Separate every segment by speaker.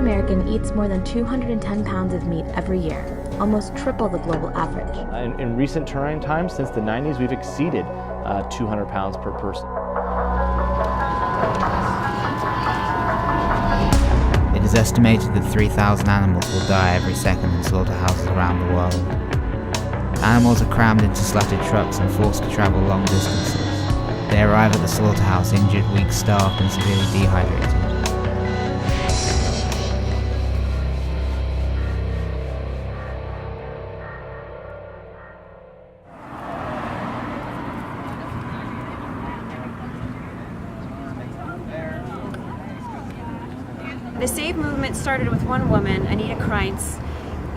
Speaker 1: American eats more than 210 pounds of meat every year, almost triple the global average.
Speaker 2: In recent touring times, since the 90s, we've exceeded 200 pounds per person.
Speaker 3: It is estimated that 3,000 animals will die every second in slaughterhouses around the world. Animals are crammed into slatted trucks and forced to travel long distances. They arrive at the slaughterhouse injured, weak, starved, and severely dehydrated.
Speaker 4: The Save movement started with one woman, Anita Kreintz.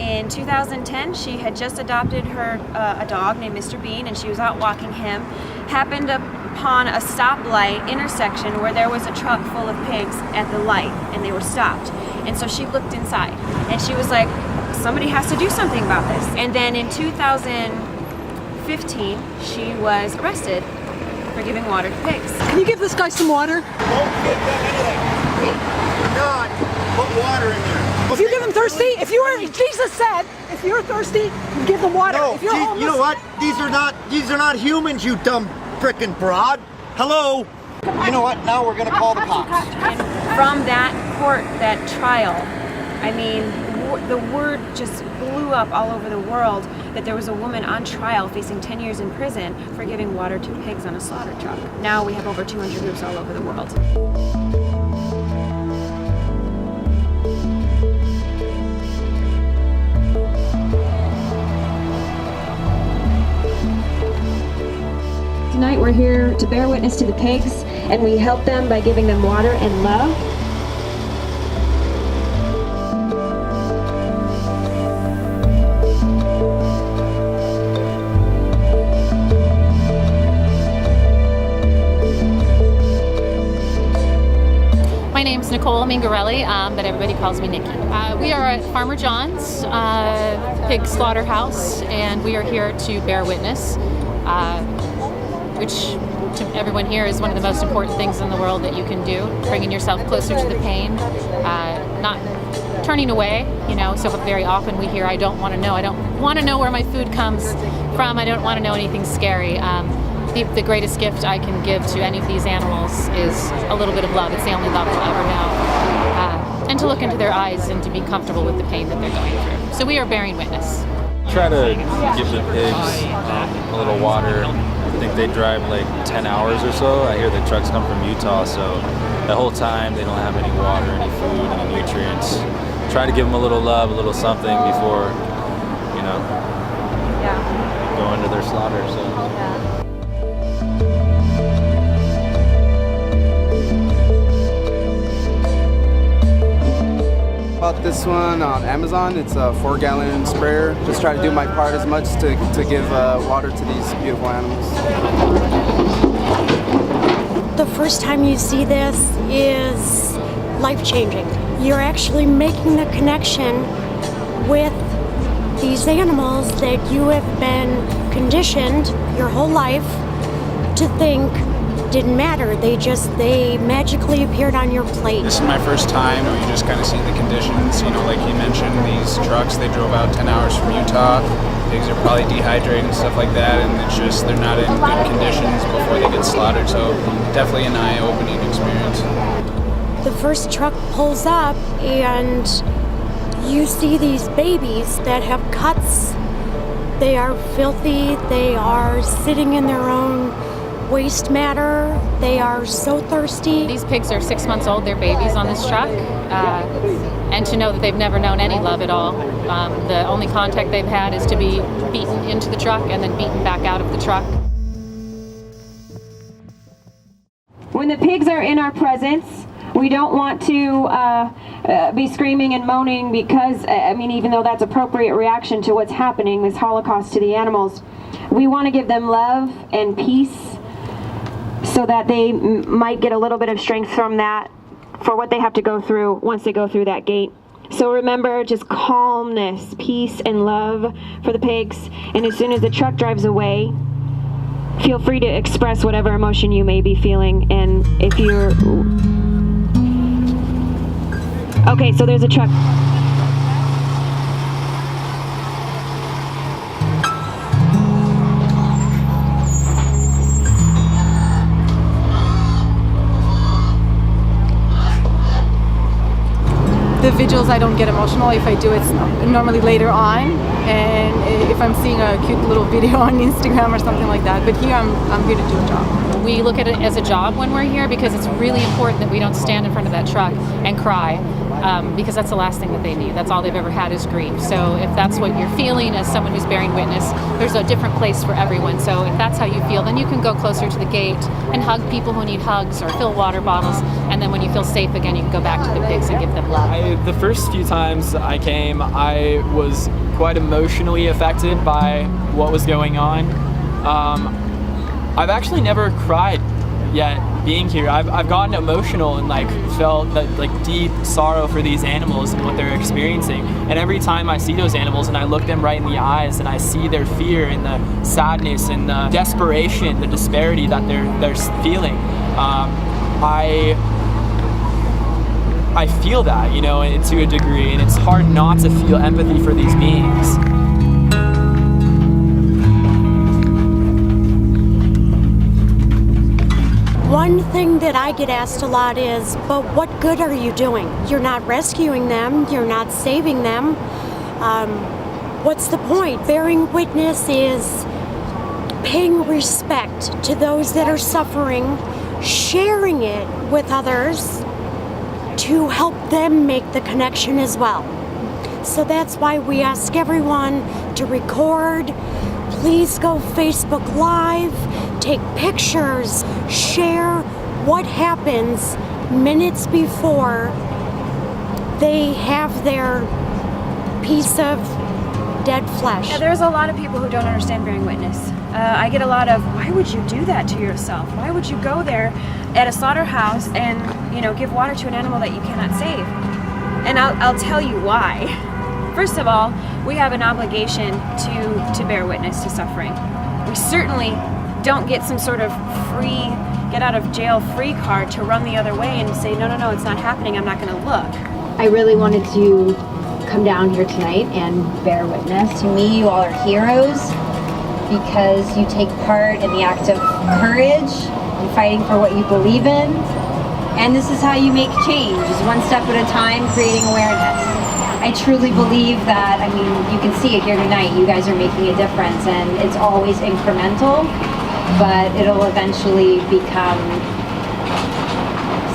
Speaker 4: In 2010, she had just adopted a dog named Mr. Bean, and she was out walking him. Happened upon a stoplight intersection where there was a truck full of pigs at the light, and they were stopped. And so she looked inside, and she was like, somebody has to do something about this. And then in 2015, she was arrested for giving water to pigs.
Speaker 5: Can you give this guy some water?
Speaker 6: Don't give them anything. Do not put water in there.
Speaker 5: If you give them thirsty, Jesus said, if you're thirsty, give them water.
Speaker 6: No,
Speaker 5: if you're homeless,
Speaker 6: you know what? These are not humans, you dumb frickin' broad. Hello? You know what? Now we're gonna call the cops.
Speaker 4: And from that court, that trial, I mean, the word just blew up all over the world that there was a woman on trial facing 10 years in prison for giving water to pigs on a slaughter truck. Now we have over 200 groups all over the world.
Speaker 7: Tonight we're here to bear witness to the pigs, and we help them by giving them water and love.
Speaker 8: My name's Nicole Mingarelli, but everybody calls me Nikki. We are at Farmer John's pig slaughterhouse, and we are here to bear witness, which to everyone here is one of the most important things in the world that you can do, bringing yourself closer to the pain, not turning away, so very often we hear, I don't want to know where my food comes from, I don't want to know anything scary. The greatest gift I can give to any of these animals is a little bit of love. It's the only love they'll ever know. And to look into their eyes and to be comfortable with the pain that they're going through. So we are bearing witness.
Speaker 9: Try to give the pigs a little water. I think they drive like 10 hours or so. I hear the trucks come from Utah, so the whole time they don't have any water, any food, any nutrients. Try to give them a little love, a little something before, go into their slaughter. So.
Speaker 10: Bought this one on Amazon. It's a 4-gallon sprayer. Just try to do my part as much to give water to these beautiful animals.
Speaker 11: The first time you see this is life-changing. You're actually making the connection with these animals that you have been conditioned your whole life to think didn't matter. They magically appeared on your plate.
Speaker 12: This is my first time where you just kind of see the conditions. Like he mentioned, these trucks, they drove out 10 hours from Utah. Pigs are probably dehydrated and stuff like that, and it's just they're not in good conditions before they get slaughtered. So definitely an eye-opening experience.
Speaker 11: The first truck pulls up and you see these babies that have cuts. They are filthy. They are sitting in their own waste matter. They are so thirsty.
Speaker 8: These pigs are 6 months old. They're babies on this truck. And to know that they've never known any love at all. The only contact they've had is to be beaten into the truck and then beaten back out of the truck.
Speaker 7: When the pigs are in our presence, we don't want to be screaming and moaning because, even though that's appropriate reaction to what's happening, this Holocaust to the animals, we want to give them love and peace so that they might get a little bit of strength from that for what they have to go through once they go through that gate. So remember, just calmness, peace, and love for the pigs. And as soon as the truck drives away, feel free to express whatever emotion you may be feeling. And if you're Okay, so there's a truck.
Speaker 13: The vigils, I don't get emotional. If I do, it's normally later on, and if I'm seeing a cute little video on Instagram or something like that. But here, I'm here to do a job.
Speaker 8: We look at it as a job when we're here because it's really important that we don't stand in front of that truck and cry, because that's the last thing that they need. That's all they've ever had is grief. So if that's what you're feeling as someone who's bearing witness, there's a different place for everyone. So if that's how you feel, then you can go closer to the gate and hug people who need hugs or fill water bottles. And then when you feel safe again, you can go back to the pigs and give them love.
Speaker 14: The first few times I came, I was quite emotionally affected by what was going on. I've actually never cried yet being here. I've gotten emotional and felt that deep sorrow for these animals and what they're experiencing. And every time I see those animals and I look them right in the eyes and I see their fear and the sadness and the desperation, the disparity that they're feeling, I feel that, to a degree, and it's hard not to feel empathy for these beings.
Speaker 11: One thing that I get asked a lot is, but what good are you doing? You're not rescuing them, you're not saving them. What's the point? Bearing witness is paying respect to those that are suffering, sharing it with others to help them make the connection as well. So that's why we ask everyone to record. Please go Facebook Live, take pictures, share what happens minutes before they have their piece of dead flesh.
Speaker 4: Yeah, there's a lot of people who don't understand bearing witness. I get a lot of, why would you do that to yourself? Why would you go there at a slaughterhouse and give water to an animal that you cannot save? And I'll tell you why. First of all, we have an obligation to bear witness to suffering. We certainly don't get some sort of free, get out of jail free card to run the other way and say, no, it's not happening, I'm not going to look.
Speaker 15: I really wanted to come down here tonight and bear witness. To me, you all are heroes because you take part in the act of courage and fighting for what you believe in. And this is how you make change, is one step at a time, creating awareness. I truly believe that, you can see it here tonight, you guys are making a difference, and it's always incremental, but it'll eventually become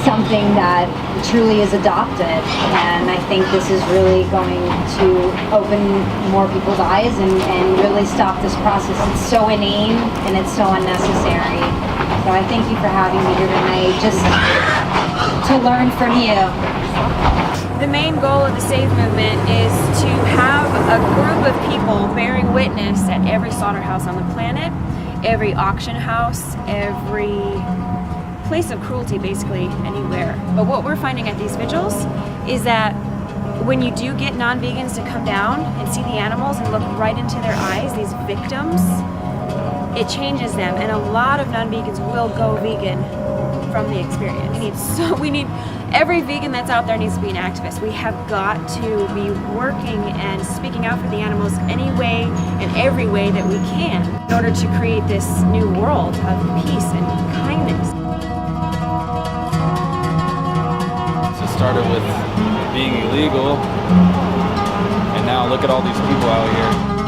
Speaker 15: something that truly is adopted. And I think this is really going to open more people's eyes and really stop this process. It's so inane and it's so unnecessary. So I thank you for having me here tonight, just to learn from you.
Speaker 4: The main goal of the SAVE movement is to have a group of people bearing witness at every slaughterhouse on the planet, every auction house, every place of cruelty, basically anywhere. But what we're finding at these vigils is that when you do get non-vegans to come down and see the animals and look right into their eyes, these victims, it changes them, and a lot of non-vegans will go vegan from the experience. We need every vegan that's out there needs to be an activist. We have got to be working and speaking out for the animals any way and every way that we can in order to create this new world of peace and kindness.
Speaker 9: So it started with being illegal, and now look at all these people out here.